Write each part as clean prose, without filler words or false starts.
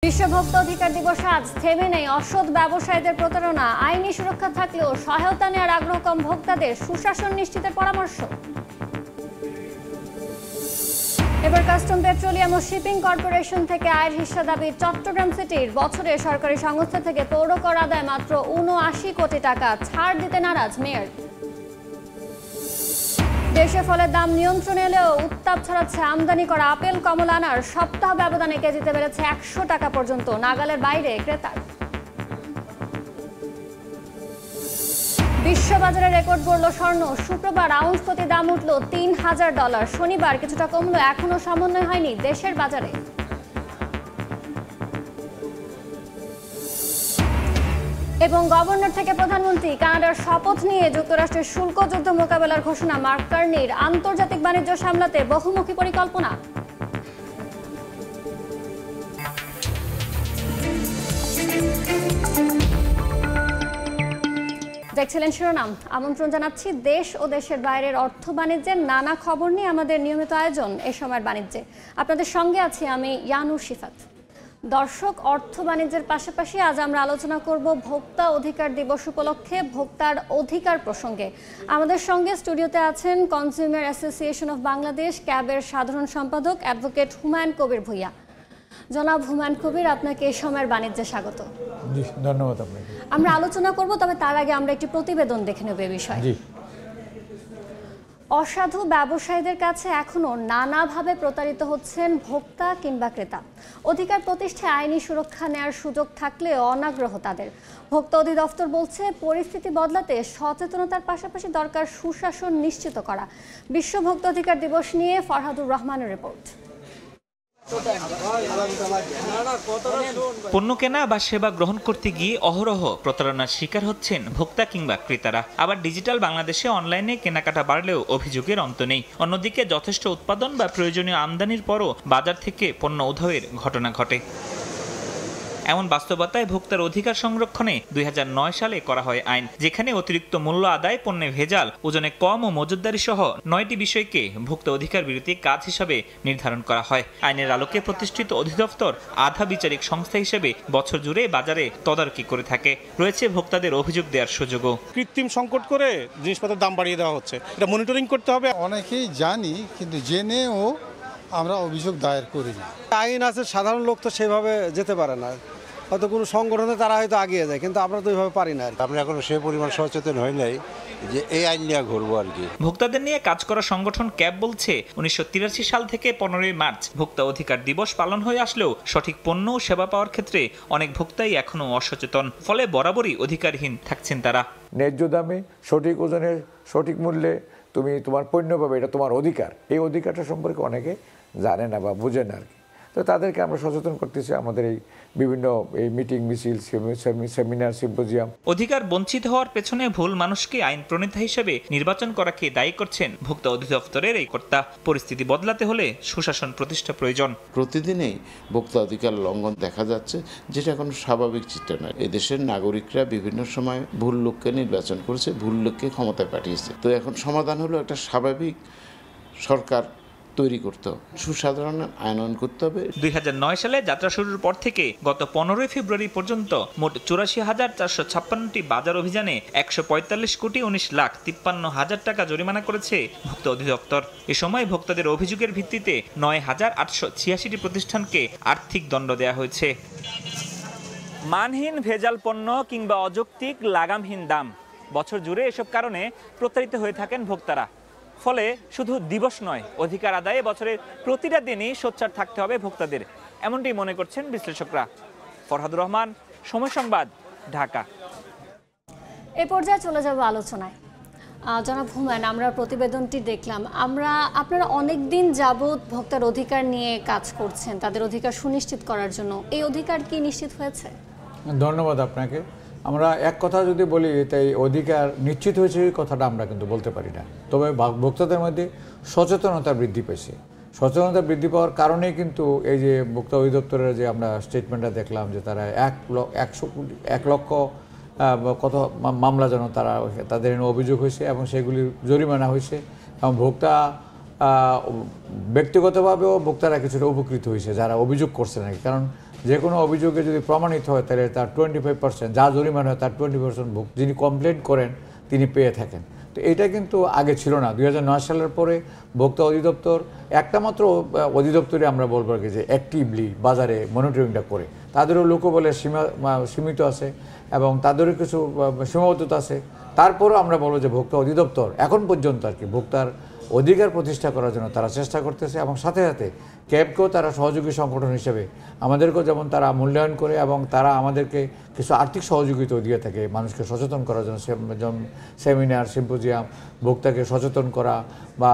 বিশ্ব ভোক্তা অধিকার দিবস আজ থেমে নেই অসৎ ব্যবসায়ীদের প্রতারণা। আইনি সুরক্ষা থাকলেও সহায়তা নেওয়ার আগ্রহ কম ভোক্তাদের। সুশাসন নিশ্চিতের পরামর্শ। এবার কাস্টম পেট্রোলিয়াম ও শিপিং কর্পোরেশন থেকে আয়ের হিস্সা দাবি চট্টগ্রাম সিটির। বছরে সরকারি সংস্থা থেকে পৌর কর আদায় মাত্র ৭৯ কোটি টাকা। ছাড় দিতে নারাজ মেয়র। দেশে ফলের দাম নিয়ন্ত্রণে এলেও উত্তাপ ছড়াচ্ছে আমদানি করা আপেল, কমলা, আনার। সপ্তাহ ব্যবধানে কেজিতে বেড়েছে ১০০ টাকা পর্যন্ত। নাগালের বাইরে ক্রেতার। বিশ্ববাজারে রেকর্ড গড়ল স্বর্ণ। শুক্রবার আউন্স প্রতি দাম উঠল $৩,০০০। শনিবার কিছুটা কমলো, এখনো সমন্বয় হয়নি দেশের বাজারে। এবং গভর্নর থেকে প্রধানমন্ত্রী কানাডার শপথ নিয়ে যুক্তরাষ্ট্রের শুল্ক যুদ্ধ মোকাবেলার ঘোষণা। মার্ক কার্নির আন্তর্জাতিক বাণিজ্য সামলাতে বহুমুখী পরিকল্পনা। দেখছিলেন শিরোনাম। আমন্ত্রণ জানাচ্ছি দেশ ও দেশের বাইরের অর্থ বাণিজ্যের নানা খবর নিয়ে আমাদের নিয়মিত আয়োজন এ সময়ের বাণিজ্যে। আপনাদের সঙ্গে আছি আমি ইয়ানুর শিফাত। দর্শক, অর্থ বাণিজ্যের পাশাপাশি আজ আমরা আলোচনা করব ভোক্তা অধিকার দিবস উপলক্ষে ভোক্তার অধিকার প্রসঙ্গে। আমাদের সঙ্গে স্টুডিওতে আছেন কনজিউমার অ্যাসোসিয়েশন অফ বাংলাদেশ ক্যাবের সাধারণ সম্পাদক অ্যাডভোকেট হুমায়ুন কবির ভূঁইয়া। জনাব হুমায়ুন কবির, আপনাকে এই সময়ের বাণিজ্যে স্বাগত। জি, ধন্যবাদ আপনাকে। আমরা আলোচনা করব, তবে তার আগে আমরা একটি প্রতিবেদন দেখে নেব এই বিষয়ে। জি। অসাধু ব্যবসায়ীদের কাছে এখনো নানাভাবে প্রতারিত হচ্ছেন ভোক্তা কিংবা ক্রেতা। অধিকার প্রতিষ্ঠায় আইনি সুরক্ষা নেওয়ার সুযোগ থাকলে অনাগ্রহ তাদের। ভোক্তা অধিদপ্তর বলছে পরিস্থিতি বদলাতে সচেতনতার পাশাপাশি দরকার সুশাসন নিশ্চিত করা। বিশ্ব ভোক্তা অধিকার দিবস নিয়ে ফরহাদুর রহমানের রিপোর্ট। পণ্য কেনা বা সেবা গ্রহণ করতে গিয়ে অহরহ প্রতারণার শিকার হচ্ছেন ভোক্তা কিংবা ক্রেতারা। আবার ডিজিটাল বাংলাদেশে অনলাইনে কেনাকাটা বাড়লেও অভিযোগের অন্ত নেই। অন্যদিকে যথেষ্ট উৎপাদন বা প্রয়োজনীয় আমদানির পরও বাজার থেকে পণ্য উধাওয়ের ঘটনা ঘটে। এমন বাস্তবতায় ভোক্তার অধিকার সংরক্ষণে ২০০৯ সালে করা হয় আইন, যেখানে অতিরিক্ত মূল্য আদায়, পণ্যে ভেজাল, ওজনে কম ও মজুতদারি সহ ৯টি বিষয়কে ভোক্তা অধিকার বিরোধী কাজ হিসাবে নির্ধারণ করা হয়। আইনের আলোকে প্রতিষ্ঠিত অধিদপ্তর আধা বিচারিক সংস্থা হিসেবে বছর জুড়ে বাজারে তদারকি করে থাকে। রয়েছে ভোক্তাদের অভিযোগ দেওয়ার সুযোগও। কৃত্রিম সংকট করে জিনিসপত্রের দাম বাড়িয়ে দেওয়া হচ্ছে, এটা মনিটরিং করতে হবে। অনেকেই জানি, কিন্তু জেনেও আমরা অভিযোগ দায়ের করি না। আইন আছে, সাধারণ লোক তো সেভাবে যেতে পারে না। হয়তো কোনো সংগঠনে তারা হয়তো আগিয়ে যায়, কিন্তু আমরা তো ওইভাবে পারি না। আমরা এখন সে পরিমাণ সচেতন হই নাই যে এই আইন নিয়ে ঘুরবো আর কি। ভোক্তাদের নিয়ে কাজ করা সংগঠন ক্যাব বলছে ১৯৮৩ সাল থেকে ১৫ই মার্চ ভোক্তা অধিকার দিবস পালন হয়ে আসলেও সঠিক পণ্য ও সেবা পাওয়ার ক্ষেত্রে অনেক ভোক্তাই এখনো অসচেতন। ফলে বরাবরই অধিকারহীন থাকছেন তারা। ন্যায্য দামে, সঠিক ওজনে, সঠিক মূল্যে তুমি তোমার পণ্য পাবে, এটা তোমার অধিকার। এই অধিকারটা সম্পর্কে অনেকে জানে না বা বুঝে না আর কি। তো তাদেরকে আমরা সচেতন করতেছি আমাদের এই বিভিন্ন এই মিটিং, মিছিল, সেমিনার, সিম্পোজিয়াম। অধিকার বঞ্চিত হওয়ার পেছনে ভুল মানুষকে আইন প্রণেতা হিসেবে নির্বাচন করাকে দায়ী করছেন ভোক্তা অধিদপ্তরের এই কর্তা। পরিস্থিতি বদলাতে হলে সুশাসন প্রতিষ্ঠা প্রয়োজন। প্রতিদিনই ভোক্তা অধিকার লঙ্ঘন দেখা যাচ্ছে, যেটা কোনো স্বাভাবিক চিত্র নয়। এদেশের নাগরিকরা বিভিন্ন সময় ভুল লোককে নির্বাচন করেছে, ভুল লোককে ক্ষমতায় পাঠিয়েছে। তো এখন সমাধান হলো একটা স্বাভাবিক সরকার তৈরি করতে হবে, সুসাধারণ আইন করতে হবে। ২০০৯ সালে যাত্রা শুরুর পর থেকে গত ১৫ ফেব্রুয়ারি পর্যন্ত মোট ৮৪,৪৫৬টি বাজার অভিযানে ১৪৫ কোটি ১৯ লাখ ৫৩ হাজার টাকা জরিমানা করেছে ভোক্তা অধিদপ্তর। এ সময় ভোক্তাদের অভিযোগের ভিত্তিতে ৯,৮৮৬টি প্রতিষ্ঠানকে আর্থিক দণ্ড দেওয়া হয়েছে। মানহীন ভেজাল পণ্য কিংবা অযৌক্তিক লাগামহীন দাম, বছর জুড়ে এসব কারণে প্রতারিত হয়ে থাকেন ভোক্তারা। ফলে শুধু দিবস নয়, অধিকার আদায়ে বছরের প্রতিটা দিনই সোচ্চার থাকতে হবে ভোক্তাদের, এমনটি মনে করছেন বিশ্লেষকরা। ফরহাদুর রহমান, সময় সংবাদ, ঢাকা। এ পর্যায়ে চলে যাব আলোচনায়। জনাব হুমায়ুন, আমরা প্রতিবেদনটি দেখলাম। আপনারা অনেক দিন যাবৎ ভোক্তার অধিকার নিয়ে কাজ করছেন, তাদের অধিকার সুনিশ্চিত করার জন্য। এই অধিকার কি নিশ্চিত হয়েছে? ধন্যবাদ আপনাকে। আমরা এক কথা যদি বলি, তাই অধিকার নিশ্চিত হয়েছে এই কথাটা আমরা কিন্তু বলতে পারি না। তবে ভোক্তাদের মধ্যে সচেতনতা বৃদ্ধি পেয়েছে। সচেতনতা বৃদ্ধি পাওয়ার কারণেই কিন্তু এই যে ভোক্তা অধিদপ্তরের যে আমরা স্টেটমেন্টটা দেখলাম, যে তারা ১ লক্ষ কত মামলা যেন তাদের অভিযোগ হয়েছে এবং সেগুলি জরিমানা হয়েছে, এবং ভোক্তা ব্যক্তিগতভাবেও ভোক্তারা কিছুটা উপকৃত হয়েছে যারা অভিযোগ করছে নাকি। কারণ যে কোনো অভিযোগে যদি প্রমাণিত হয় তাহলে তার 25%, যা জরিমানা হয় তার 20% যিনি কমপ্লেন করেন তিনি পেয়ে থাকেন। তো এটা কিন্তু আগে ছিল না। 2009 সালের পরে ভোক্তা অধিদপ্তর একটা মাত্র অধিদপ্তরে আমরা বলবো কি যে অ্যাক্টিভলি বাজারে মনিটরিংটা করে, তাদেরও লোকবলের সীমিত আছে এবং তাদেরও কিছু সীমাবদ্ধতা আছে। তারপরেও আমরা বলবো যে ভোক্তা অধিদপ্তর এখন পর্যন্ত আর কি ভোক্তার অধিকার প্রতিষ্ঠা করার জন্য তারা চেষ্টা করতেছে এবং সাথে সাথে ক্যাবকেও তারা সহযোগী সংগঠন হিসেবে আমাদেরকেও যেমন তারা মূল্যায়ন করে এবং তারা আমাদেরকে কিছু আর্থিক সহযোগিতাও দিয়ে থাকে মানুষকে সচেতন করার জন্য, যেমন সেমিনার, সিম্পোজিয়াম, ভোক্তাকে সচেতন করা বা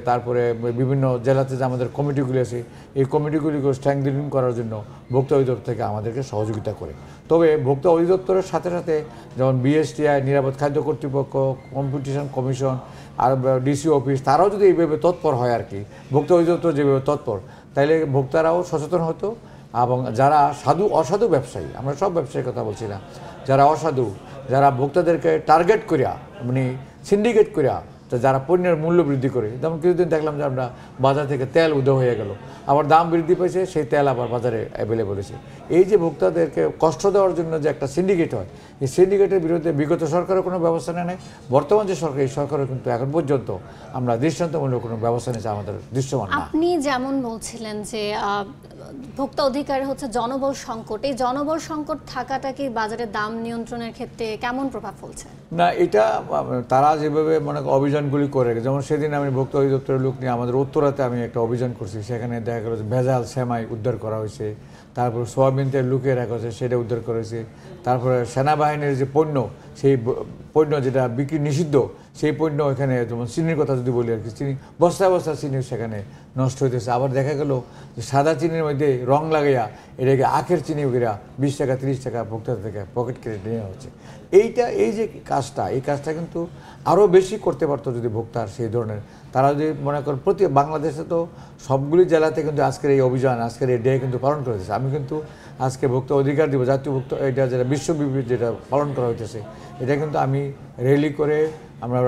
তারপরে বিভিন্ন জেলাতে যে আমাদের কমিটিগুলি আছে এই কমিটিগুলিকে স্ট্রেংথেনিং করার জন্য ভোক্তা অধিদপ্তর থেকে আমাদেরকে সহযোগিতা করে। তবে ভোক্তা অধিদপ্তরের সাথে সাথে যেমন বিএসটিআই, নিরাপদ খাদ্য কর্তৃপক্ষ, কম্পিটিশন কমিশন আর ডিসি অফিস, তারাও যদি এইভাবে তৎপর হয় আর কি, ভোক্তা অধিদপ্তর যেভাবে তৎপর, তাইলে ভোক্তারাও সচেতন হতো এবং যারা অসাধু ব্যবসায়ী, আমরা সব ব্যবসায়ীর কথা বলছি না, যারা অসাধু, যারা ভোক্তাদেরকে টার্গেট করিয়া মানে সিন্ডিকেট করিয়া যারা পণ্যের মূল্য বৃদ্ধি করে, যেমন কিছুদিন দেখলাম যে আমরা বাজার থেকে তেল উদয় হয়ে গেল, আবার দাম বৃদ্ধি পেয়েছে, সেই তেল আবার বাজারে অ্যাভেলেবল হয়েছে। এই যে ভোক্তাদেরকে কষ্ট দেওয়ার জন্য যে একটা সিন্ডিকেট হয়, এই সিন্ডিকেটের বিরুদ্ধে বিগত সরকারের কোনো ব্যবস্থা নেয়, বর্তমান যে সরকার এই সরকারের কিন্তু এখন পর্যন্ত আমরা দৃষ্টান্তমূলক কোনো ব্যবস্থা নিয়েছে আমাদের দৃশ্যমান না। আপনি যেমন বলছিলেন যে ভোক্তা অধিকার হচ্ছে জনবল সংকট, এই জনবল সংকট থাকাটা কি বাজারে দাম নিয়ন্ত্রণের ক্ষেত্রে কেমন প্রভাব ফেলছে? না, এটা তারা যেভাবে মনে অভিযানগুলি করে, যেমন সেদিন আমি ভোক্তা অধিদপ্তরের লোক নিয়ে আমাদের উত্তরাতে আমি একটা অভিযান করছি, সেখানে দেখা গেল যে ভেজাল সেমাই উদ্ধার করা হয়েছে, তারপর সোয়াবিন তেল লুকিয়ে রাখা হয়েছে সেটা উদ্ধার করেছে, তারপরে সেনাবাহিনীর যে পণ্য, সেই পণ্য যেটা বিক্রি নিষিদ্ধ সেই পণ্য এখানে, যেমন চিনির কথা যদি বলি আর কি, চিনি বস্তা বস্তা চিনি সেখানে নষ্ট হইতেছে। আবার দেখা গেল যে সাদা চিনির মধ্যে রং লাগাইয়া এটাকে আখের চিনি গিরা 20 টাকা 30 টাকা ভোক্তা থেকে পকেট কেটে নেওয়া হচ্ছে। এই যে কাজটা, এই কাজটা কিন্তু আরও বেশি করতে পারতো যদি ভোক্তার সেই ধরনের, তারা যদি মনে করেন প্রতি বাংলাদেশে তো সবগুলি জেলাতে কিন্তু আজকের এই অভিযান, আজকের এই ডে কিন্তু পালন করা হয়েছে। আমি কিন্তু আজকে ভোক্তা অধিকার দিব, জাতীয় ভোক্তা, এটা যেটা বিশ্বব্যাপী যেটা পালন করা হইতেছে, এটা কিন্তু আমি র্যালি করে আমরা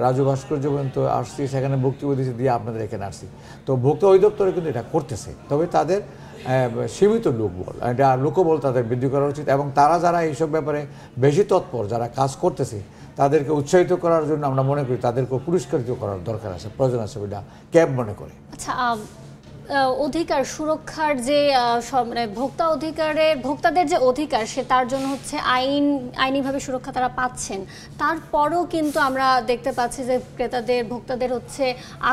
রাজু ভাস্কর্য পর্যন্ত আসছি, সেখানে বক্তব্য দিয়েছি, দিয়ে আপনাদের এখানে আসছি। তো ভোক্তা অধিদপ্তরে কিন্তু এটা করতেছে, তবে তাদের সীমিত লোকবল, এটা লোকবল তাদের বৃদ্ধি করা উচিত এবং তারা যারা এইসব ব্যাপারে বেশি তৎপর, যারা কাজ করতেছে তাদেরকে উৎসাহিত করার জন্য আমরা মনে করি তাদেরকে পুরস্কৃত করার দরকার আছে, প্রয়োজন আছে, ওইটা ক্যাব মনে করে। আচ্ছা, অধিকার সুরক্ষার যে মানে ভোক্তাদের যে অধিকার, সে তার জন্য হচ্ছে আইনিভাবে সুরক্ষা তারা পাচ্ছেন, তারপরও কিন্তু আমরা দেখতে পাচ্ছি যে ভোক্তাদের হচ্ছে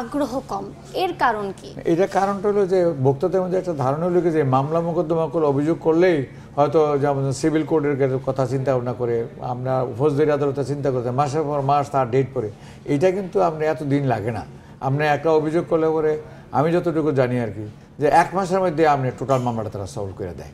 আগ্রহ কম। এর কারণ কি? এটা কারণটা হলো যে ভোক্তাদের মধ্যে একটা ধারণা হলো যে মামলা মোকদ্দমা করে অভিযোগ করলেই হয়তো যেমন সিভিল কোর্টের কথা চিন্তা ভাবনা করে, আমরা ফৌজদারি আদালতে চিন্তা করতে মাসের পর মাস তার ডেট পরে, এইটা কিন্তু আমরা এত দিন লাগে না। আপনি একটা অভিযোগ করলে পরে আমি যতটুকু জানি আর কি, যে 1 মাসের মধ্যে আপনি টোটাল মামলাটা তারা সলভ করে দেয়।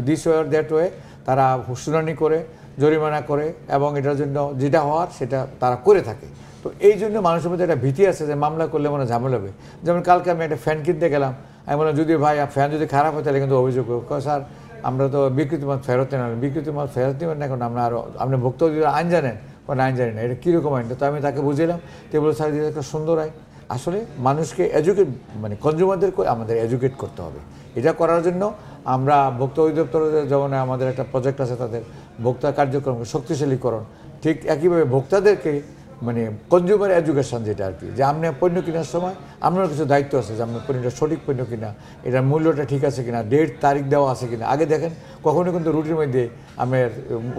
দিস ওয়ে দ্যাট ওয়ে তারা শুনানি করে, জরিমানা করে এবং এটার জন্য যেটা হওয়ার সেটা তারা করে থাকে। তো এই জন্য মানুষের মধ্যে একটা ভীতি আছে যে মামলা করলে মনে ঝামেলা হবে। যেমন কালকে আমি একটা ফ্যান কিনতে গেলাম, আমি বললাম যদি ভাই ফ্যান যদি খারাপ হয় তাহলে কিন্তু অভিযোগ করবো। স্যার আমরা তো বিকৃত মাল ফেরত নেন, বিকৃত মাল ফেরত নেবেন না, এখন আমরা আরও আপনি ভোক্তা অধিকার আইন জানেন, কোনো আইন জানি না, এটা কীরকম আইনটা? তো আমি তাকে বুঝিলাম, তো বলে স্যার এটা একটা সুন্দর আইন। আসলে মানুষকে এডুকেট, মানে কনজিউমারদেরকে আমাদের এডুকেট করতে হবে। এটা করার জন্য আমরা ভোক্তা অধিদপ্তরের যেমন আমাদের একটা প্রজেক্ট আছে, তাদের ভোক্তা কার্যক্রমকে শক্তিশালীকরণ, ঠিক একইভাবে ভোক্তাদেরকে মানে কনজিউমার এডুকেশন যেটা আর কি, যে আপনি পণ্য কেনার সময় আপনার কিছু দায়িত্ব আছে যে আপনার পণ্যটা সঠিক পণ্য কিনা, এটার মূল্যটা ঠিক আছে কিনা, ডেট তারিখ দেওয়া আছে কিনা। আগে দেখেন কখনো কিন্তু রুটির মধ্যে আমার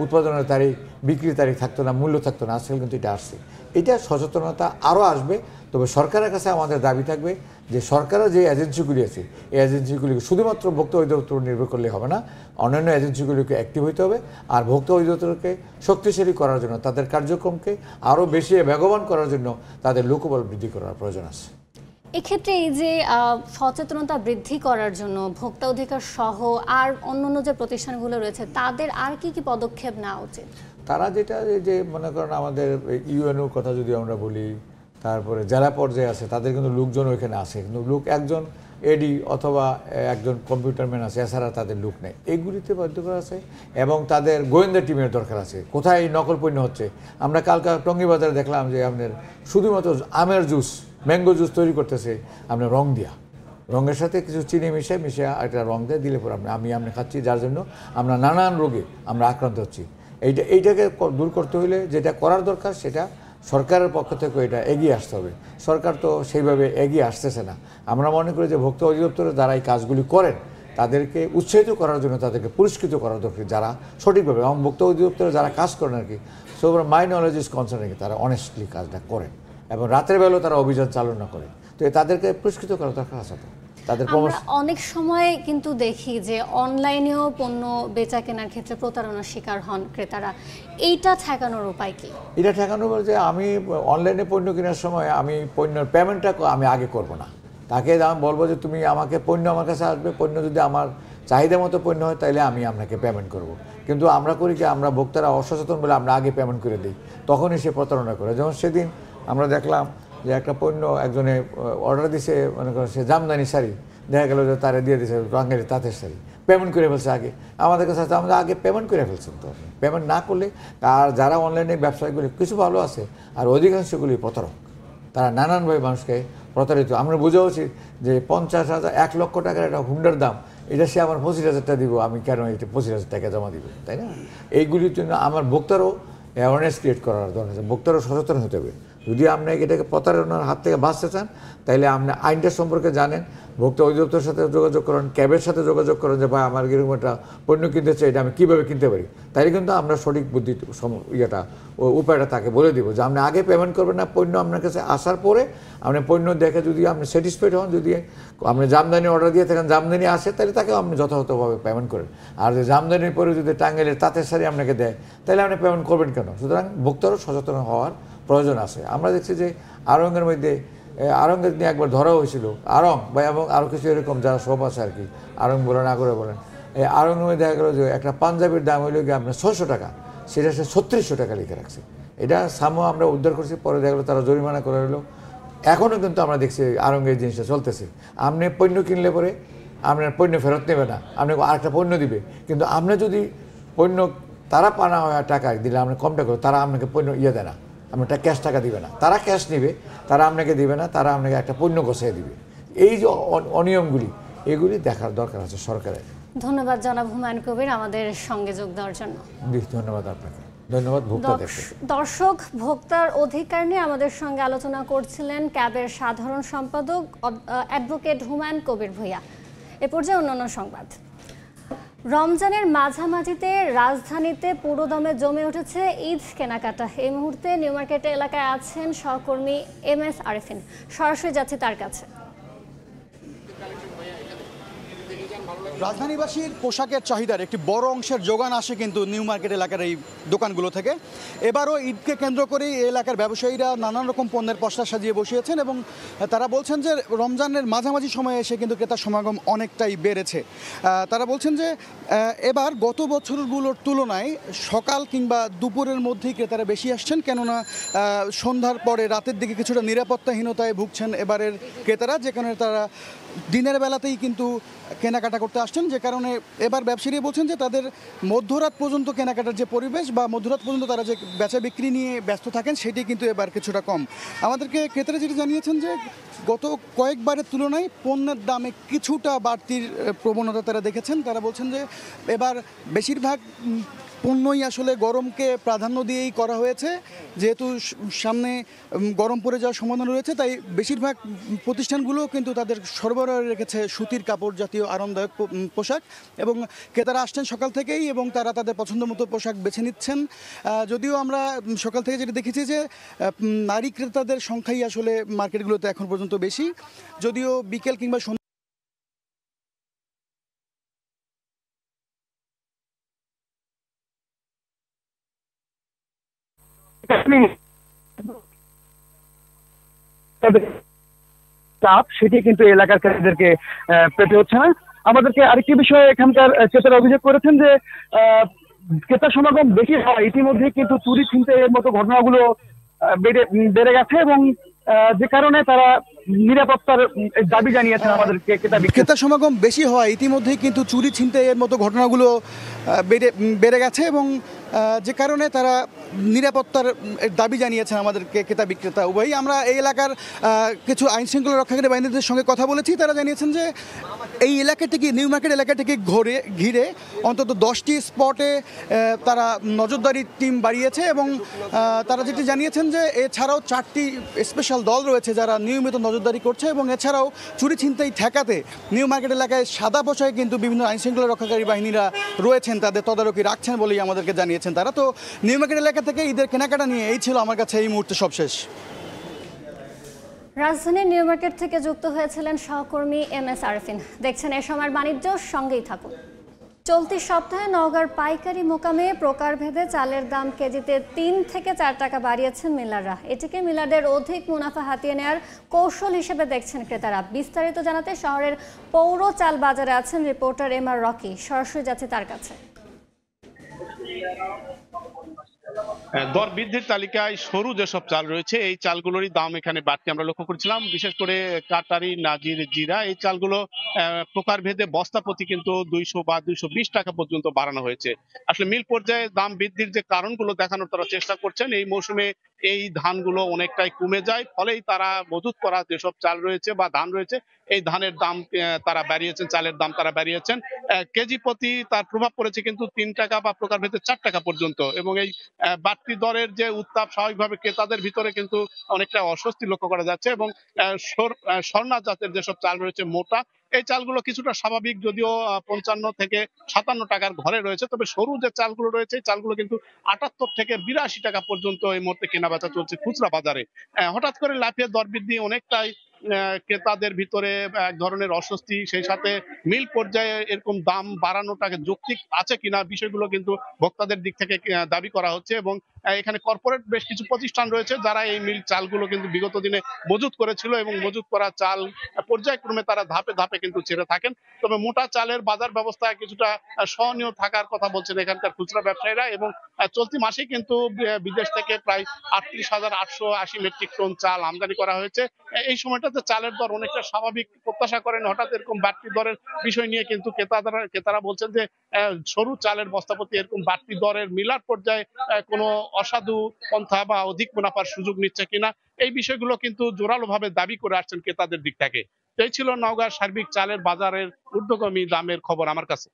উৎপাদনের তারিখ, বিক্রির তারিখ থাকতো না, মূল্য থাকতো না, আজকাল কিন্তু এটা আসছে। এটা সচেতনতা আরও আসবে। তবে সরকারের কাছে আমাদের দাবি থাকবে যে সরকারের যে এজেন্সিগুলি আছে এই এজেন্সিগুলিকে শুধুমাত্র ভোক্তা অধিদপ্তর নির্ভর করলে হবে না, অন্যান্য এজেন্সিগুলিকে অ্যাক্টিভ হইতে হবে। আর ভোক্তা অধিদপ্তরকে শক্তিশালী করার জন্য, তাদের কার্যক্রমকে আরও বেশি বেগবান করার জন্য তাদের লোকবল বৃদ্ধি করার প্রয়োজন আছে। এক্ষেত্রে এই যে সচেতনতা বৃদ্ধি করার জন্য ভোক্তা অধিকার সহ আর অন্যান্য যে প্রতিষ্ঠানগুলো রয়েছে তাদের আর কি কি পদক্ষেপ নেওয়া উচিত? তারা যেটা যে মনে করেন আমাদের ইউএনওর কথা যদি আমরা বলি, তারপরে জেলা পর্যায়ে আছে, তাদের কিন্তু লোকজন ওইখানে আছে, কিন্তু লোক একজন এডি অথবা একজন কম্পিউটারম্যান আছে, এছাড়া তাদের লোক নেই। এইগুলিতে বাধ্য করা আছে এবং তাদের গোয়েন্দা টিমের দরকার আছে। কোথায় নকল পণ্য হচ্ছে? আমরা কালকা টঙ্গী বাজারে দেখলাম যে আপনার শুধুমাত্র আমের জুস, ম্যাঙ্গো জুস তৈরি করতেছে আপনার রং দিয়া, রঙের সাথে কিছু চিনি মিশিয়ে একটা রং দিয়ে দিলে পরে আমি খাচ্ছি, যার জন্য আমরা নানান রোগে আমরা আক্রান্ত হচ্ছি। এইটাকে দূর করতে হলে যেটা করার দরকার সেটা সরকারের পক্ষ থেকে এটা এগিয়ে আসতে হবে। সরকার তো সেইভাবে এগিয়ে আসতেছে না। আমরা মনে করি যে ভোক্তা অধিদপ্তরে যারা এই কাজগুলি করেন তাদেরকে উৎসাহিত করার জন্য তাদেরকে পুরস্কৃত করা দরকার, যারা সঠিকভাবে এবং ভোক্তা অধিদপ্তরে যারা কাজ করেন আর কি, so my knowledge is concern, তারা অনেস্টলি কাজটা করেন এবং রাতের বেলাও তারা অভিযান চালনা করে, তো তাদেরকে পুরস্কৃত করা দরকার আছে। আমরা অনেক সময় কিন্তু দেখি যে অনলাইনেও পণ্য বেচা কেনার ক্ষেত্রে প্রতারণার শিকার হন ক্রেতারা, এইটা ঠেকানোর উপায় কি? এটা ঠেকানো বলতে আমি অনলাইনে পণ্য কেনার সময় আমি পণ্যের পেমেন্টটা আমি আগে করব না, তাকে আমি বলবো যে তুমি আমাকে পণ্য আমার কাছে আসবে, পণ্য যদি আমার চাহিদা মতো পণ্য হয় তাহলে আমি আপনাকে পেমেন্ট করব। কিন্তু আমরা করি কি, আমরা ভোক্তারা অসচেতন বলে আমরা আগে পেমেন্ট করে দিই, তখনই সে প্রতারণা করে। যেমন সেদিন আমরা দেখলাম যে একটা পণ্য একজনে অর্ডার দিছে, মনে করো সে জামদানি শাড়ি, দেখা গেল যে তারা দিয়ে দিয়েছে বাঙালি তাঁতের শাড়ি, পেমেন্ট করে ফেলছে আগে। আমাদের কাছে আমরা আগে পেমেন্ট করে ফেলছেন, তো পেমেন্ট না করলে আর যারা অনলাইনে ব্যবসায়ীগুলি কিছু ভালো আছে আর অধিকাংশগুলি প্রতারক, তারা নানানভাবে মানুষকে প্রতারিত। আমরা বোঝা উচিত যে 50,000 1 লক্ষ টাকার একটা হুন্ডার দাম, এটা সে আমার 25,000 টাকা দিব, আমি কেন এটা 25,000 টাকা জমা দিব, তাই না? এইগুলির জন্য আমার ভোক্তারও অ্যাওয়ারনেস ক্রিয়েট করার দরকার আছে, ভোক্তারও সচেতন হতে হবে। যদি আপনি এটাকে প্রতারণার হাত থেকে বাঁচতে চান তাহলে আপনি আইনটা সম্পর্কে জানেন, ভোক্তা অধিদপ্তরের সাথে যোগাযোগ করেন, ক্যাবের সাথে যোগাযোগ করেন যে ভাই আমার এরকম একটা পণ্য কিনতে চাই, এটা আমি কীভাবে কিনতে পারি, তাইলে কিন্তু আমরা সঠিক বুদ্ধি উপায়টা তাকে বলে দিব যে আপনি আগে পেমেন্ট করবেন না, পণ্য আপনার কাছে আসার পরে আপনি পণ্য দেখে যদি আপনি স্যাটিসফাইড হন, যদি আপনি জামদানি অর্ডার দিয়ে থাকেন জামদানি আসে, তাহলে তাকেও আপনি যথাযথভাবে পেমেন্ট করেন। আর যে জামদানির পরে যদি টাঙ্গাইলের তাঁতের শাড়ি আপনাকে দেয় তাহলে আপনি পেমেন্ট করবেন কেন? সুতরাং ভোক্তারও সচেতন হওয়ার প্রয়োজন আছে। আমরা দেখছি যে আড়ংয়ের মধ্যে আড়ংয়ের নিয়ে একবার ধরা হয়েছিল, আড়ং বা এবং আরও কিছু এরকম যারা সব আছে আর কি, আড়ং বলেন আগুরে বলেন, এই আড়ংয়ের মধ্যে দেখা গেলো যে একটা পাঞ্জাবির দাম হইল গিয়ে আপনার 600 টাকা, সেটা সে 3600 টাকা লিখে রাখছে। এটা সামো আমরা উদ্ধার করছি, পরে দেখা গেলো তারা জরিমানা করে হলো। এখনও কিন্তু আমরা দেখছি আড়ংয়ের জিনিসটা চলতেছে, আপনি পণ্য কিনলে পরে আপনার পণ্য ফেরত নেবে না, আপনাকে আরেকটা পণ্য দিবে, কিন্তু আপনি যদি পণ্য তারা পানা হয় টাকা দিলে আপনি কম টাকা, তারা আপনাকে পণ্য দেয় না, আপনারটা ক্যাশ টাকা দিবে না, তারা ক্যাশ নেবে, তারা আপনাকে দিবে না, তারা আপনাকে একটা পণ্য গোছাই দিবে। এই যে অনিয়মগুলি, এগুলি দেখার দরকার আছে সরকারের। ধন্যবাদ জনাব হুমায়ুন কবির আমাদের সঙ্গে যোগ দেওয়ার জন্য। ধন্যবাদ আপনাকে, ধন্যবাদ ভোক্তাদেরকে। দর্শক, ভোক্তার অধিকার নিয়ে আমাদের সঙ্গে আলোচনা করছিলেন ক্যাবের সাধারণ সম্পাদক অ্যাডভোকেট হুমায়ুন কবির ভূঁইয়া। এ পর্যায়ে অন্যান্য সংবাদ। রমজানের মাঝামাঝিতে রাজধানীতে পুরোদমে জমে উঠেছে ঈদ কেনাকাটা। এই মুহূর্তে নিউ মার্কেট এলাকায় আছেন সহকর্মী MS আরিফিন, সরাসরি যাচ্ছে তার কাছে। রাজধানীবাসীর পোশাকের চাহিদার একটি বড় অংশের যোগান আসে কিন্তু নিউ মার্কেট এলাকার এই দোকানগুলো থেকে। এবারও ঈদকে কেন্দ্র করে এই এলাকার ব্যবসায়ীরা নানান রকম পণ্যের পসরা সাজিয়ে বসিয়েছেন এবং তারা বলছেন যে রমজানের মাঝামাঝি সময়ে এসে কিন্তু ক্রেতার সমাগম অনেকটাই বেড়েছে। তারা বলছেন যে এবার গত বছরগুলোর তুলনায় সকাল কিংবা দুপুরের মধ্যেই ক্রেতারা বেশি আসছেন, কেননা সন্ধ্যার পরে রাতের দিকে কিছুটা নিরাপত্তাহীনতায় ভুগছেন এবারের ক্রেতারা, যে কারণে তারা দিনের বেলাতেই কিন্তু কেনাকাটা করতে আসছেন, যে কারণে এবার ব্যবসায়ীরা বলছেন যে তাদের মধ্যরাত পর্যন্ত কেনাকাটার যে পরিবেশ বা মধ্যরাত পর্যন্ত তারা যে বেচা বিক্রি নিয়ে ব্যস্ত থাকেন সেটি কিন্তু এবার কিছুটা কম। আমাদেরকে ক্রেতারা যেটি জানিয়েছেন যে গত কয়েকবারের তুলনায় পণ্যের দামে কিছুটা বাড়তির প্রবণতা তারা দেখেছেন। তারা বলছেন যে এবার বেশিরভাগ পণ্যই আসলে গরমকে প্রাধান্য দিয়েই করা হয়েছে, যেহেতু সামনে গরম পড়ে যাওয়ার সম্ভাবনা রয়েছে, তাই বেশিরভাগ প্রতিষ্ঠানগুলো কিন্তু তাদের সরবরাহ রেখেছে সুতির কাপড় জাতীয় আরামদায়ক পোশাক, এবং ক্রেতারা আসছেন সকাল থেকেই এবং তারা তাদের পছন্দ মতো পোশাক বেছে নিচ্ছেন। যদিও আমরা সকাল থেকে যেটা দেখেছি যে নারী ক্রেতাদের সংখ্যাই আসলে মার্কেটগুলোতে এখন পর্যন্ত বেশি, যদিও বিকেল কিংবা চাপ সেটি কিন্তু এলাকার ক্রেতাদেরকে পেতে হচ্ছে না। আমাদেরকে আরেকটি বিষয়ে এখানকার ক্রেতারা অভিযোগ করেছেন যে ক্রেতা সমাগম বেশি হয় ইতিমধ্যে কিন্তু চুরি ছিনতাইয়ের মতো ঘটনাগুলো বেড়ে গেছে, এবং যে কারণে তারা নিরাপত্তার দাবি জানিয়েছেন আমাদেরকে। ক্রেতা সমাগম বেশি হয় ইতিমধ্যেই কিন্তু চুরি ছিনতাইয়ের মতো ঘটনাগুলো বেড়ে গেছে, এবং যে কারণে তারা নিরাপত্তার দাবি জানিয়েছেন আমাদেরকে ক্রেতা বিক্রেতা উভয়ই। আমরা এই এলাকার কিছু আইনশৃঙ্খলা রক্ষাকারী বাহিনীদের সঙ্গে কথা বলেছি, তারা জানিয়েছেন যে এই এলাকাটিকে নিউ মার্কেট এলাকাটিকে ঘিরে অন্তত 10টি স্পটে তারা নজরদারি টিম বাড়িয়েছে এবং তারা যেটি জানিয়েছেন যে এছাড়াও 4টি স্পেশাল দল রয়েছে যারা নিয়মিত নজরদারি করছে এবং এছাড়াও চুরি ছিনতাই ঠেকাতে নিউ মার্কেট এলাকায় সাদা পোশাকে কিন্তু বিভিন্ন আইনশৃঙ্খলা রক্ষাকারী বাহিনীরা রয়েছেন, তাদের তদারকি রাখছেন বলেই আমাদেরকে জানিয়েছেন তারা। তো নিউ মার্কেট এলাকা থেকে ঈদের কেনাকাটা নিয়ে এই ছিল আমার কাছে এই মুহূর্তে সবশেষ। রাজধানীর নিউ মার্কেট থেকে যুক্ত হয়েছিলেন সহকর্মী MS আরেফিন। দেখছেন এ সময়ের বাণিজ্য, সঙ্গেই থাকুন। চলতি সপ্তাহে নওগাঁর পাইকারি মোকামে প্রকারভেদে চালের দাম কেজিতে 3 থেকে 4 টাকা বাড়িয়েছেন মিলাররা। এটিকে মিলারদের অধিক মুনাফা হাতিয়ে নেওয়ার কৌশল হিসেবে দেখছেন ক্রেতারা। বিস্তারিত জানাতে শহরের পৌর চাল বাজারে আছেন রিপোর্টার MR রকি। সরাসরি যাচ্ছে তার কাছে। দর বৃদ্ধির তালিকায় সরু যেসব চাল রয়েছে এই চালগুলোরই দাম এখানে বাড়তি আমরা লক্ষ্য করছিলাম। বিশেষ করে কাটারি, নাজির, জিরা এই চালগুলো প্রকারভেদে বস্তা প্রতি কিন্তু 200 বা 220 টাকা পর্যন্ত বাড়ানো হয়েছে। আসলে মিল পর্যায়ে দাম বৃদ্ধির যে কারণগুলো দেখানোর তারা চেষ্টা করছেন। এই মৌসুমে এই ধানগুলো অনেকটাই কমে যায়, ফলেই তারা মজুত করা যেসব চাল রয়েছে বা ধান রয়েছে এই ধানের দাম তারা বাড়িয়েছেন, চালের দাম তারা বাড়িয়েছেন। কেজি প্রতি তার প্রভাব পড়েছে কিন্তু 3 টাকা বা প্রকারভেদে 4 টাকা পর্যন্ত। এবং এই বাড়তি দরের যে উত্তাপ স্বাভাবিকভাবে ক্রেতাদের ভিতরে কিন্তু অনেকটা অস্বস্তি লক্ষ্য করা যাচ্ছে। এবং স্বর্ণা জাতের যেসব চাল রয়েছে মোটা, এই চালগুলো কিছুটা স্বাভাবিক, যদিও 55 থেকে 57 টাকার ঘরে রয়েছে, তবে সরু যে চালগুলো রয়েছে এই চালগুলো কিন্তু 78 থেকে 82 টাকা পর্যন্ত এই মুহূর্তে কেনাবেচা চলছে খুচরা বাজারে। হঠাৎ করে লাফিয়ে দর বৃদ্ধি অনেকটাই ক্রেতাদের ভিতরে এক ধরনের অস্বস্তি, সেই সাথে মিল পর্যায়ে এরকম দাম বাড়ানোটাকে যৌক্তিক আছে কিনা বিষয়গুলো কিন্তু ভোক্তাদের দিক থেকে দাবি করা হচ্ছে। এবং এখানে কর্পোরেট বেশ কিছু প্রতিষ্ঠান রয়েছে যারা এই মিল চালগুলো কিন্তু বিগত দিনে মজুত করেছিল এবং মজুত করা চাল পর্যায়ক্রমে তারা ধাপে ধাপে কিন্তু ছেড়ে থাকেন। তবে মোটা চালের বাজার ব্যবস্থা কিছুটা সহনীয় থাকার কথা বলছেন এখানকার খুচরা ব্যবসায়ীরা। এবং চলতি মাসে কিন্তু বিদেশ থেকে প্রায় 38,880 মেট্রিক টন চাল আমদানি করা হয়েছে। এই সময়টাতে চালের দর অনেকটা স্বাভাবিক প্রত্যাশা করেন। হঠাৎ এরকম বাড়তি দরের বিষয় নিয়ে কিন্তু ক্রেতারা বলছেন যে সরু চালের বস্তাপতি এরকম বাড়তি দরের মিলার পর্যায়ে কোনো অসাধু পন্থা বা অধিক মুনাফার সুযোগ নিচ্ছে কিনা, এই বিষয়গুলো কিন্তু জোরালোভাবে দাবি করে আসছেন ক্রেতাদের দিক থেকে। এই ছিল নওগাঁর সার্বিক চালের বাজারের ঊর্ধ্বগামী দামের খবর আমার কাছে।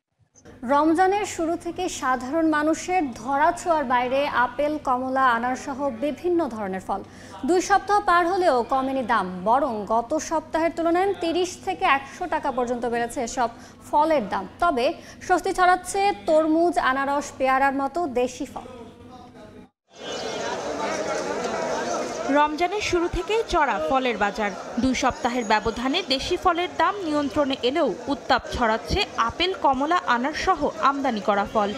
রমজানের শুরু থেকে সাধারণ মানুষের ধরাছোঁয়ার বাইরে আপেল, কমলা, আনার সহ বিভিন্ন ধরনের ফল 2 সপ্তাহ পার হলেও কমেনি দাম, বরং গত সপ্তাহের তুলনায় 30 থেকে 100 টাকা পর্যন্ত বেড়েছে এসব ফলের দাম। তবে স্বস্তি ছড়াচ্ছে তরমুজ, আনারস, পেয়ারার মতো দেশি ফল। রমজানের শুরু থেকেই চড়া ফলের বাজার। 2 সপ্তাহের ব্যবধানে দেশি ফলের দাম নিয়ন্ত্রণে এলেও উত্তাপ ছড়াচ্ছে আপেল, কমলা, আনার সহ আমদানি করা ফল।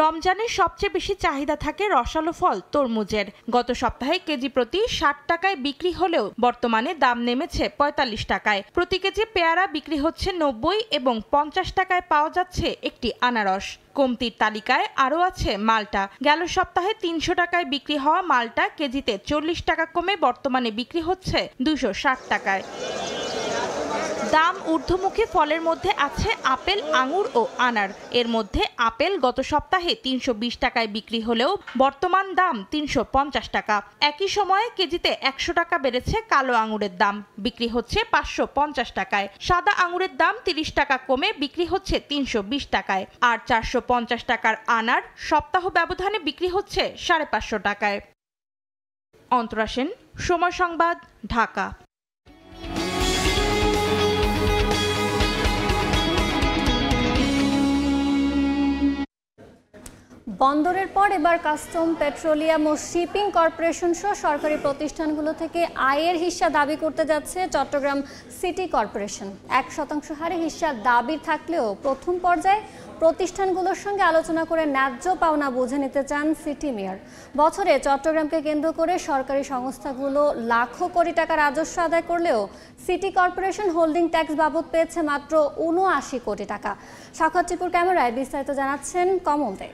রমজানের সবচেয়ে বেশি চাহিদা থাকে রসালো ফল তরমুজের। গত সপ্তাহে কেজি প্রতি 60 টাকায় বিক্রি হলেও বর্তমানে দাম নেমেছে 45 টাকায়। প্রতি কেজি পেয়ারা বিক্রি হচ্ছে 90 এবং 50 টাকায় পাওয়া যাচ্ছে একটি আনারস। কমতির তালিকায় আরও আছে মালটা। গেল সপ্তাহে 300 টাকায় বিক্রি হওয়া মালটা কেজিতে 40 টাকা কমে বর্তমানে বিক্রি হচ্ছে 260 টাকায়। দাম ঊর্ধ্বমুখী ফলের মধ্যে আছে আপেল, আঙুর ও আনার। এর মধ্যে আপেল গত সপ্তাহে 320 টাকায় বিক্রি হলেও বর্তমান দাম 350 টাকা। একই সময়ে কেজিতে 100 টাকা বেড়েছে কালো আঙুরের দাম, বিক্রি হচ্ছে 550 টাকায়। সাদা আঙুরের দাম 30 টাকা কমে বিক্রি হচ্ছে 320 টাকায়। আর 450 টাকার আনার সপ্তাহ ব্যবধানে বিক্রি হচ্ছে 550 টাকায়। অন্তরা সেন, সময় সংবাদ, ঢাকা। বন্দরের পর এবার কাস্টম, পেট্রোলিয়াম ও শিপিং কর্পোরেশন সহ সরকারি প্রতিষ্ঠানগুলো থেকে আয়ের হিস্যা দাবি করতে যাচ্ছে চট্টগ্রাম সিটি কর্পোরেশন। 1% হারে হিস্যা দাবি থাকলেও প্রথম পর্যায়ে প্রতিষ্ঠানগুলোর সঙ্গে আলোচনা করে ন্যায্য পাওনা বুঝে নিতে চান সিটি মেয়র। বছরে চট্টগ্রামকে কেন্দ্র করে সরকারি সংস্থাগুলো লাখো কোটি টাকা রাজস্ব আদায় করলেও সিটি কর্পোরেশন হোল্ডিং ট্যাক্স বাবদ পেয়েছে মাত্র 79 কোটি টাকা। সাক্ষাৎ টিপুর ক্যামেরায় বিস্তারিত জানাচ্ছেন কমল দে।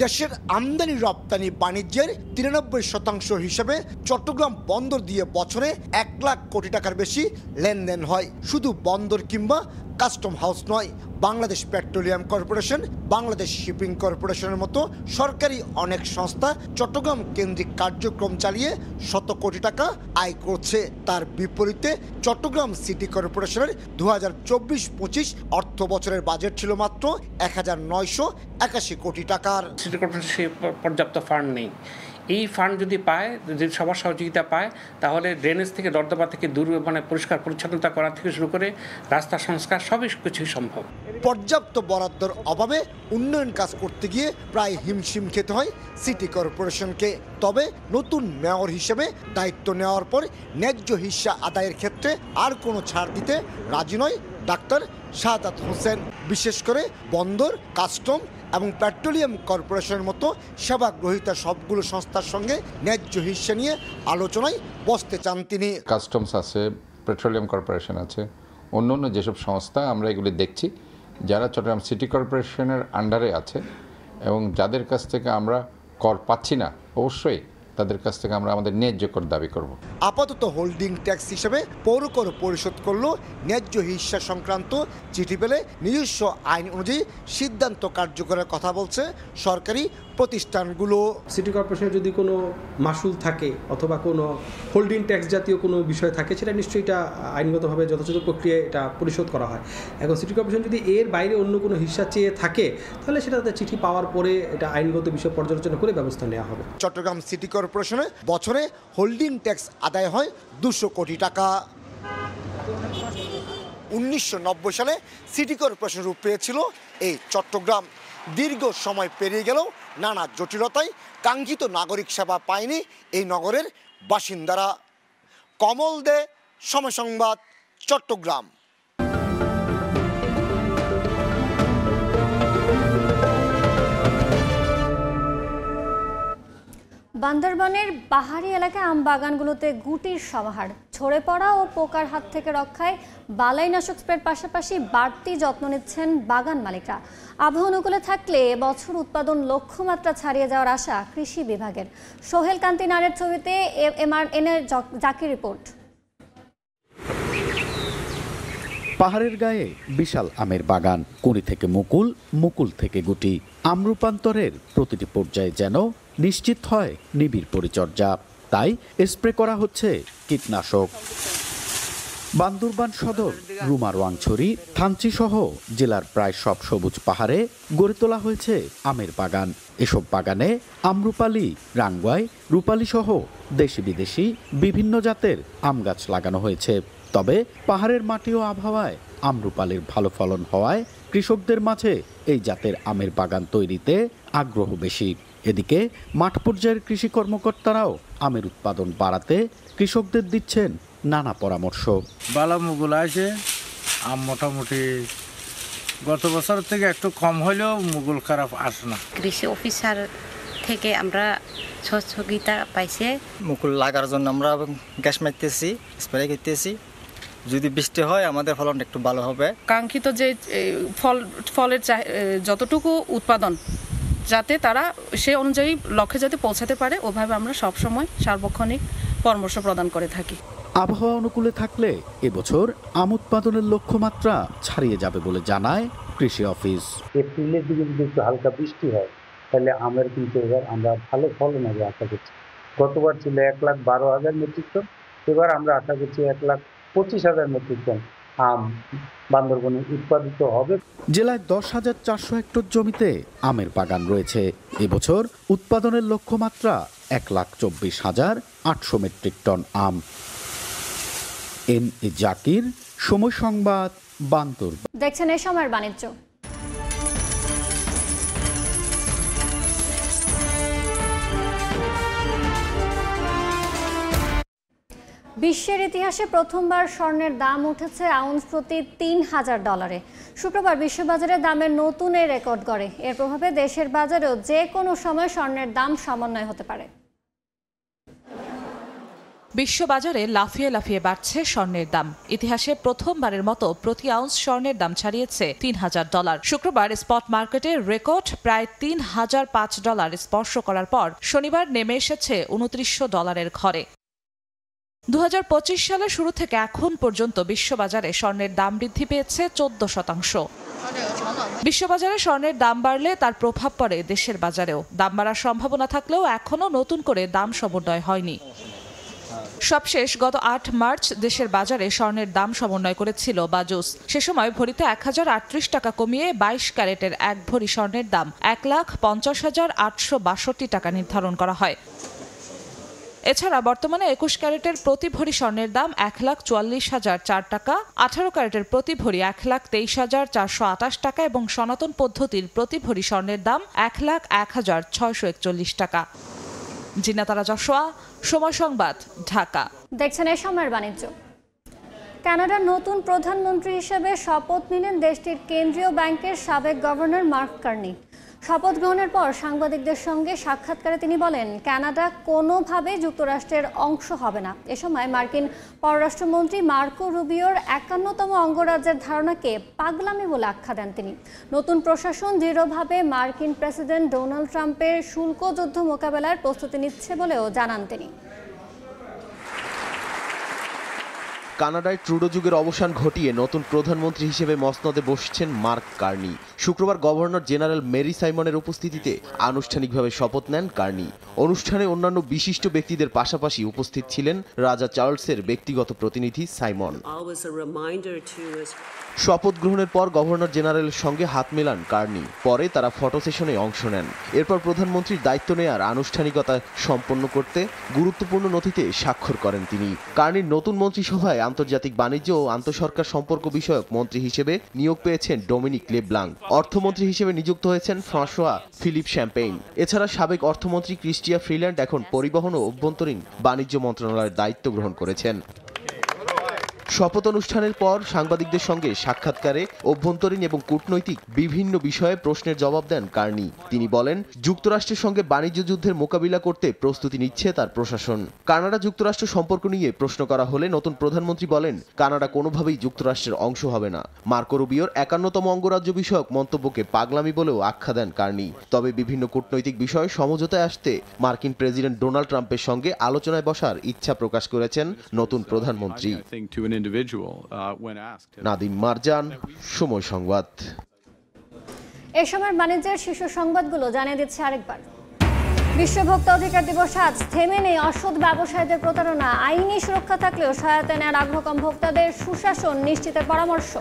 দেশের আমদানি রপ্তানি বাণিজ্যের 93% হিসেবে চট্টগ্রাম বন্দর দিয়ে বছরে 1 লাখ কোটি টাকার বেশি লেনদেন হয়। শুধু বন্দর কিংবা কাস্টম হাউস নয়, Bangladesh petroleum corporation, Bangladesh shipping কর্পোরেশনের মতো সরকারি অনেক সংস্থা চট্টগ্রাম কেন্দ্রিক কার্যক্রম চালিয়ে শত কোটি টাকা আয় করছে। তার বিপরীতে চট্টগ্রাম সিটি কর্পোরেশনের 2024-25 অর্থ বছরের বাজেট ছিল মাত্র 1981 কোটি টাকার। সিটি কর্পোরেশন পর্যাপ্ত ফান্ড নেই। এই ফান্ড যদি পায়, যদি সবার সহযোগিতা পায়, তাহলে ড্রেনেজ থেকে নর্দমা থেকে পরিষ্কার পরিচ্ছন্নতা করা থেকে শুরু করে রাস্তা সংস্কার সবই কিছুই সম্ভব। পর্যাপ্ত বরাদ্দর অভাবে উন্নয়ন কাজ করতে গিয়ে প্রায় হিমশিম খেতে হয় সিটি কর্পোরেশনকে। তবে নতুন মেয়র হিসেবে দায়িত্ব নেওয়ার পর ন্যায্য হিস্সা আদায়ের ক্ষেত্রে আর কোনো ছাড় দিতে রাজি নয় ডাক্তার শাহাদাত হোসেন। বিশেষ করে বন্দর, কাস্টম এবং পেট্রোলিয়াম কর্পোরেশনের মতো সেবা গ্রহীতা সবগুলো সংস্থার সঙ্গে ন্যায্য হিস্সা নিয়ে আলোচনায় বসতে চান তিনি। কাস্টমস আছে, পেট্রোলিয়াম কর্পোরেশন আছে, অন্য যেসব সংস্থা আমরা এগুলি দেখছি যারা চট্টগ্রাম সিটি কর্পোরেশনের আন্ডারে আছে এবং যাদের কাছ থেকে আমরা কর পাচ্ছি না, অবশ্যই তাদের কাছ থেকে আমরা আমাদের ন্যায্য কর দাবি করব। আপাতত হোল্ডিং ট্যাক্স হিসেবে পৌর কর পরিশোধ করলেও ন্যায্য হিস্সা সংক্রান্ত চিঠি পেলে নিজস্ব আইন অনুযায়ী সিদ্ধান্ত কার্যকরের কথা বলছে সরকারি প্রতিষ্ঠানগুলো। সিটি কর্পোরেশনের যদি কোনো মাসুল থাকে অথবা কোনো হোল্ডিং ট্যাক্স জাতীয় কোনো বিষয় থাকে, সেটা নিশ্চয়ই এটা আইনগতভাবে যথাযথ প্রক্রিয়ায় এটা পরিশোধ করা হয়। এখন সিটি কর্পোরেশন যদি এর বাইরে অন্য কোনো হিস্সা চেয়ে থাকে, তাহলে সেটা চিঠি পাওয়ার পরে এটা আইনগত বিষয় পর্যালোচনা করে ব্যবস্থা নেওয়া হবে। চট্টগ্রাম সিটি কর্পোরেশনে বছরে হোল্ডিং ট্যাক্স আদায় হয় 200 কোটি টাকা। 1990 সালে সিটি কর্পোরেশন রূপ পেয়েছিল এই চট্টগ্রাম। দীর্ঘ সময় পেরিয়ে গেলেও নানা জটিলতায় কাঙ্ক্ষিত নাগরিক সেবা পায়নি এই নগরের বাসিন্দারা। কমল দে, সময় সংবাদ, চট্টগ্রাম। বান্দরবানের পাহাড়ি এলাকায় আম বাগানগুলোতে গুটির সমাহার। ঝরে পড়া ও পোকার হাত থেকে রক্ষায় বালাইনাশক স্প্রের পাশাপাশি বাড়তি যত্ন নিচ্ছেন বাগান মালিকরা। আবহাওয়া অনুকূলে থাকলে এবছর উৎপাদন লক্ষ্যমাত্রা ছাড়িয়ে যাওয়ার আশা কৃষি বিভাগের। সোহেল কান্তি নারের ছবিতে MRN জাকির রিপোর্ট। পাহাড়ের গায়ে বিশাল আমের বাগান, কুঁড়ি থেকে মুকুল, মুকুল থেকে গুটি। আম রূপান্তরের প্রতিটি পর্যায়ে যেন নিশ্চিত হয় নিবিড় পরিচর্যা। তাই স্প্রে করা হচ্ছে কীটনাশক। বান্দরবান সদর, রুমারওয়াংছড়ি, থানচি সহ জেলার প্রায় সব সবুজ পাহাড়ে গড়ে তোলা হয়েছে আমের বাগান। এসব বাগানে আমরুপালি, রাঙ্গুয়াই, রূপালি সহ দেশি বিদেশি বিভিন্ন জাতের আম গাছ লাগানো হয়েছে। তবে পাহাড়ের মাটি ও আবহাওয়ায় আমরুপালির ভালো ফলন হওয়ায় কৃষকদের মাঝে এই জাতের আমের বাগান তৈরিতে আগ্রহ বেশি। এদিকে মাঠ পর্যায়ের কৃষি কর্মকর্তারাও আমের উৎপাদন বাড়াতে কৃষকদের দিচ্ছেন নানা পরামর্শ। বালা মুগুল আছে, আম মোটামুটি গত বছর থেকে একটু কম হলেও মুগুল খারাপ আসে না। কৃষি অফিসার থেকে আমরা সহযোগিতা পাইছে। মুকুল লাগার জন্য আমরা গ্যাস মারতেছি, স্প্রে করতেছি। যদি বৃষ্টি হয় আমাদের ফলন একটু ভালো হবে। কাঙ্ক্ষিত যে ফলের যতটুকু উৎপাদন, যাতে তারা সে অনুযায়ী লক্ষ্যে যাতে পৌঁছাতে পারে, ওভাবে আমরা সবসময় সার্বক্ষণিক পরামর্শ প্রদান করে থাকি। আবহাওয়া অনুকূলে থাকলে এবছর আম উৎপাদনের লক্ষ্যমাত্রা ছাড়িয়ে যাবে বলে জানায় কৃষি অফিস। এপ্রিলের দিকে যদি একটু হালকা বৃষ্টি হয়, তাহলে আমের কিন্তু এবার আমরা ভালো ফলন হবে আশা করছি। গতবার ছিল 1,12,000 মেট্রিক টন, এবার আমরা আশা করছি 1,25,000 মেট্রিক টন আম বান্দরবনে উৎপাদিত হবে। জেলায় 10,400 হেক্টর জমিতে আমের বাগান রয়েছে। এবছর উৎপাদনের লক্ষ্যমাত্রা 1,24,800 মেট্রিক টন আম। MA জাকির, সময় সংবাদ, বান্দরবান। দেখছেন এই সময়ের বাণিজ্য। বিশ্বের ইতিহাসে প্রথমবার স্বর্ণের দাম উঠেছে আউন্স প্রতি $3,000। শুক্রবার বিশ্ববাজারে দামের নতুন এই রেকর্ড গড়ে। এর প্রভাবে দেশের বাজারেও যে কোনো সময় স্বর্ণের দাম সমন্বয় হতে পারে। বিশ্ববাজারে লাফিয়ে লাফিয়ে বাড়ছে স্বর্ণের দাম। ইতিহাসে প্রথমবারের মতো প্রতি আউন্স স্বর্ণের দাম ছাড়িয়েছে $৩,০০০। শুক্রবার স্পট মার্কেটে রেকর্ড প্রায় $৩,০০৫ স্পর্শ করার পর শনিবার নেমে এসেছে $২৯০০ ঘরে। 2025 সালের শুরু থেকে এখন পর্যন্ত বিশ্ববাজারে স্বর্ণের দাম বৃদ্ধি পেয়েছে 14%। বিশ্ববাজারে স্বর্ণের দাম বাড়লে তার প্রভাব পড়ে দেশের বাজারেও। দাম বাড়ার সম্ভাবনা থাকলেও এখনও নতুন করে দাম সমন্বয় হয়নি। সবশেষ গত ৮ মার্চ দেশের বাজারে স্বর্ণের দাম সমন্বয় করেছিল বাজুস। সে সময় ভরিতে 1038 টাকা কমিয়ে 22 ক্যারেটের 1 ভরি স্বর্ণের দাম 1,50,862 টাকা নির্ধারণ করা হয়। এছাড়া বর্তমানে 21 ক্যারেটের প্রতি ভরি স্বর্ণের দাম 1,44,004 টাকা, 18 ক্যারেটের প্রতি ভরি 1,23,428 টাকা এবং সনাতন পদ্ধতির প্রতি ভরি স্বর্ণের দাম 1,01,641 টাকা। জিনাতারা জশোয়া, সময় সংবাদ, ঢাকা। দেখছেন এই সময়ের বাণিজ্য। কানাডার নতুন প্রধানমন্ত্রী হিসেবে শপথ নিলেন দেশটির কেন্দ্রীয় ব্যাংকের সাবেক গভর্নর মার্ক কার্নি। শপথ গ্রহণের পর সাংবাদিকদের সঙ্গে সাক্ষাৎকারে তিনি বলেন, কানাডা কোনোভাবে যুক্তরাষ্ট্রের অংশ হবে না। এ সময় মার্কিন পররাষ্ট্রমন্ত্রী মার্কো রুবিওর 51তম অঙ্গরাজ্যের ধারণাকে পাগলামি বলে আখ্যা দেন তিনি। নতুন প্রশাসন দৃঢ়ভাবে মার্কিন প্রেসিডেন্ট ডোনাল্ড ট্রাম্পের শুল্ক যুদ্ধ মোকাবেলার প্রস্তুতি নিচ্ছে বলেও জানান তিনি। কানাডায় ট্রুডো যুগের অবসান ঘটিয়ে নতুন প্রধানমন্ত্রী হিসেবে মসনদে বসছেন মার্ক কার্নি। শুক্রবার গভর্নর জেনারেল মেরি সাইমনের উপস্থিতিতে আনুষ্ঠানিকভাবে শপথ নেন কার্নি। অনুষ্ঠানে অন্যান্য বিশিষ্ট ব্যক্তিদের পাশাপাশি উপস্থিত ছিলেন রাজা চার্লসের ব্যক্তিগত প্রতিনিধি সাইমন। শপথ গ্রহণের পর গভর্নর জেনারেলের সঙ্গে হাত মেলান কার্নি। পরে তারা ফটো সেশনে অংশ নেন। এরপর প্রধানমন্ত্রীর দায়িত্ব নেয়ার আনুষ্ঠানিকতা সম্পন্ন করতে গুরুত্বপূর্ণ নথিতে স্বাক্ষর করেন তিনি। কার্নির নতুন মন্ত্রিসভায় আন্তর্জাতিক বাণিজ্য ও আন্তঃসরকার সম্পর্ক বিষয়ক মন্ত্রী হিসেবে নিয়োগ পেয়েছেন ডোমিনিক লেব্লাং। অর্থমন্ত্রী হিসেবে নিযুক্ত হয়েছেন ফ্রাঁসোয়া ফিলিপ শ্যাম্পেইন। এছাড়া সাবেক অর্থমন্ত্রী ক্রিস্টিয়া ফ্রিল্যান্ড এখন পরিবহন ও অভ্যন্তরীণ বাণিজ্য মন্ত্রণালয়ের দায়িত্ব গ্রহণ করেছেন। শপথ অনুষ্ঠানের পর সাংবাদিকদের সঙ্গে সাক্ষাৎকারে অভ্যন্তরীণ এবং কূটনৈতিক বিভিন্ন বিষয়ে প্রশ্নের জবাব দেন কার্নি। তিনি বলেন, যুক্তরাষ্ট্রের সঙ্গে বাণিজ্য যুদ্ধের মোকাবিলা করতে প্রস্তুতি নিচ্ছে তার প্রশাসন। কানাডা যুক্তরাষ্ট্র সম্পর্ক নিয়ে প্রশ্ন করা হলে নতুন প্রধানমন্ত্রী বলেন, কানাডা কোনোভাবেই যুক্তরাষ্ট্রের অংশ হবে না। মার্কো রুবিওর 51তম অঙ্গরাজ্য বিষয়ক মন্তব্যকে পাগলামি বলেও আখ্যা দেন কার্নি। তবে বিভিন্ন কূটনৈতিক বিষয়ে সমঝোতায় আসতে মার্কিন প্রেসিডেন্ট ডোনাল্ড ট্রাম্পের সঙ্গে আলোচনায় বসার ইচ্ছা প্রকাশ করেছেন নতুন প্রধানমন্ত্রী। নাদিম মারজান, সময় সংবাদ। এই সময়ের বাণিজ্যের শীর্ষ সংবাদগুলো জানিয়ে দিচ্ছে আরেকবার। বিশ্ব ভোক্তা অধিকার দিবস আজ। থেমে নেই অসৎ ব্যবসায়ীদের প্রতারণা। আইনি সুরক্ষা থাকলেও সহায়তা নেওয়ার আগ্রহ কম। ভোক্তাদের সুশাসন নিশ্চিতের পরামর্শ।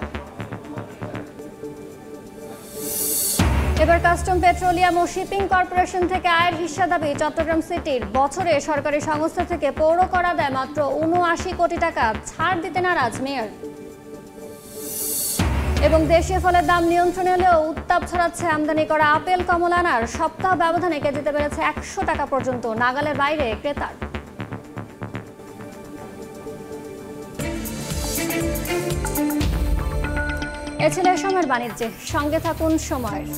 এবার কাস্টম, পেট্রোলিয়াম ও শিপিং কর্পোরেশন থেকে আয়ের হিস্সা দাবি চট্টগ্রাম সিটির। বছরে সরকারি সংস্থা থেকে পৌর কর আদায় মাত্র 79 কোটি টাকা। ছাড় দিতে নারাজ মেয়র। এবং দেশীয় ফলের দাম নিয়ন্ত্রণে এলেও উত্তাপ ছড়াচ্ছে আমদানি করা আপেল, কমলা, আনার। সপ্তাহ ব্যবধানে কেজিতে বেড়েছে 100 টাকা পর্যন্ত। নাগালের বাইরে ক্রেতার। এ ছিল সময়ের বাণিজ্যে। সঙ্গে থাকুন সময়ের।